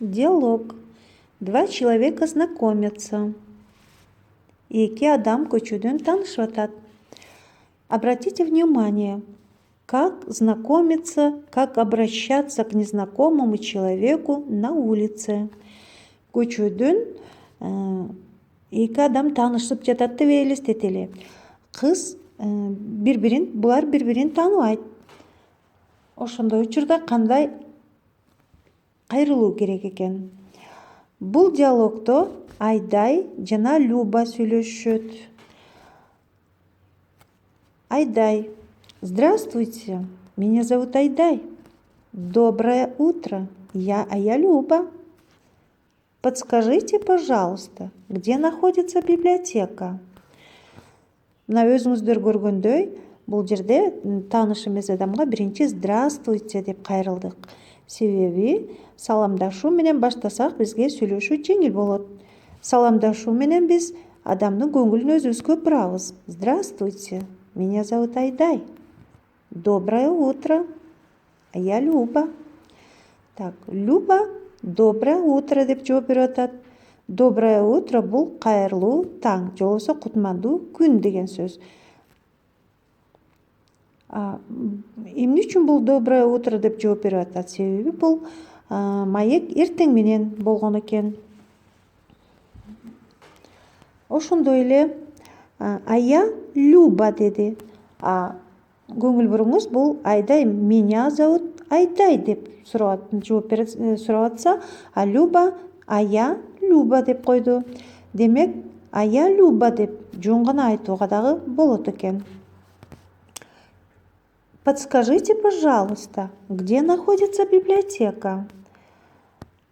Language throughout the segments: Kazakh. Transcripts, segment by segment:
Диалог. Два человека знакомятся. Эки адам көчөдөн таанышып атат. Обратите внимание, как знакомиться, как обращаться к незнакомому человеку на улице. Көчөдөн эки адам таанышып жатат деп элестетели. Булар бири-бирин тааныбайт. Ошондой учурда кандай кайрылуу керек экен? Бул диалогдо Айдай жана Люба сүйлөшөт. Айдай. Здравствуйте, меня зовут Айдай. Доброе утро, я Люба. Подскажите, пожалуйста, где находится библиотека? Мына өзүңүздөр көргөндөй, бул жерде тааныш эмес адамга биринчи здравствуйте деп кайрылдык. Себеби саламдашуу менен баштасак бизге сүйлөшүү жеңил болот. Саламдашуу менен биз адамдын көңүлүн өзүбүзгө бурабыз. Здравствуйте, меня зовут Айдай. Доброе утро, я Люба. Так, Люба доброе утро деп жооп берип атат. Доброе утро бул кайырлуу таң, же болбосо кутмандуу күн деген сөз. Эмне үчүн бул доброе утро деп жооп берип атат? Себеби бул маек эртең менен болгон экен. Ошондой эле а я Люба деди. Көңүл буруңуз, бул Айдай меня зовут Айдай деп жооп сурап атса, а Люба а я Люба деп койду. Демек, а я Люба деп жөн гана айтууга дагы болот экен. Подскажите, пожалуйста, где находится библиотека?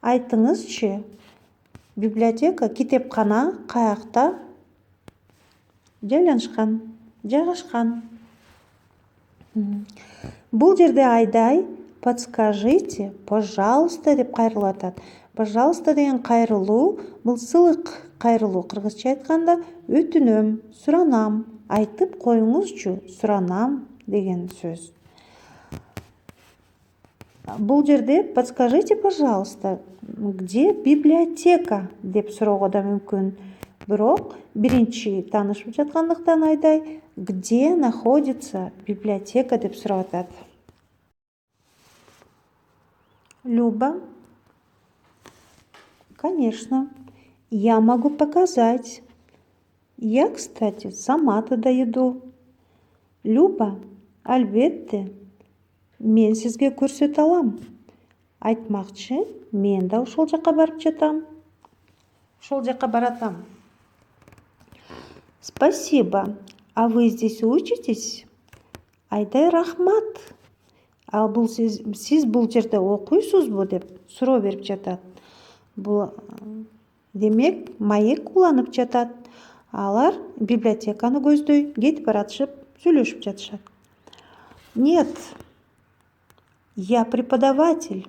Айтыңызчы, библиотека, китепкана каякта жайгашкан? Бул жерде Айдай подскажите, пожалуйста деп кайрылып атат. Пожалуйста деген кайрылуу бул сылык кайрылуу. Кыргызча айтканда өтүнөм, суранам, айтып коюңузчу, суранам деген сөз. Бул жерде подскажите, пожалуйста, где библиотека деп суроого да мүмкүн. Бирок биринчи таанышып жаткандыктан Айдай где находится библиотека деп сурап атат. Люба. Конечно, я могу показать. Я, кстати, сама туда иду. Люба, албетте, мен сизге көрсөтө алам. Айтмакчы, мен да ошол жака барып жатам. Ошол жака баратам. Спасибо. А вы здесь учитесь? Айдай рахмат. Ал бул сиз бул жерде окуйсузбу деп суроо берип жатат. Бул демек маек уланып жатат. Алар библиотеканы көздөй кетип баратышып, сүйлөшүп жатышат. Нет, я преподаватель.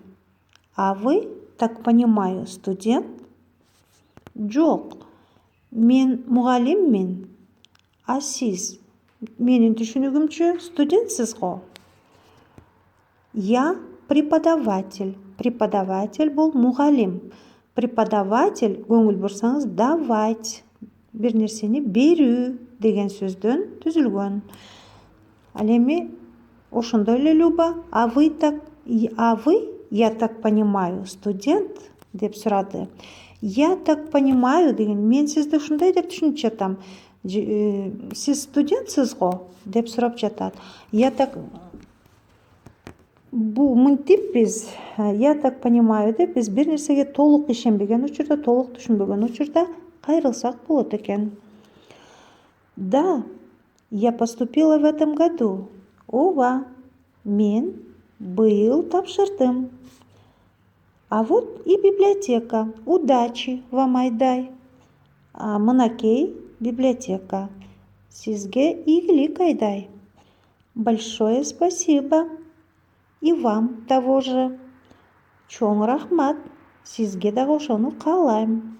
А вы, так понимаю, студент? Жок, мен мугалиммин. А сиз, менин түшүнүгүмчө, студентсиз го? Я преподаватель. Преподаватель бул мугалим. Преподаватель, көңүл бурсаңыз, давать, бир нерсени берүү деген сөздөн түзүлгөн. Ал эми ошондой эле Люба, а вы, я так понимаю, студент деп сурады. Я так понимаю деген, мен сизди ушундай деп түшүнүп жатам. Сиз студентсиз го деп сурап жатат. Бул мынтип биз, я так понимаю деп биз бир нерсеге толук ишенбеген учурда, толук түшүнбөгөн учурда кайрылсак болот экен. Да, я поступила в этом году. Ооба, мен быйыл тапшырдым. А вот и библиотека. Удачи вам, Айдай. Мынакей библиотека. Сизге ийгилик, Айдай. Большое спасибо. И вам того же. Чоң рахмат. Сизге дагы ошону каалайм.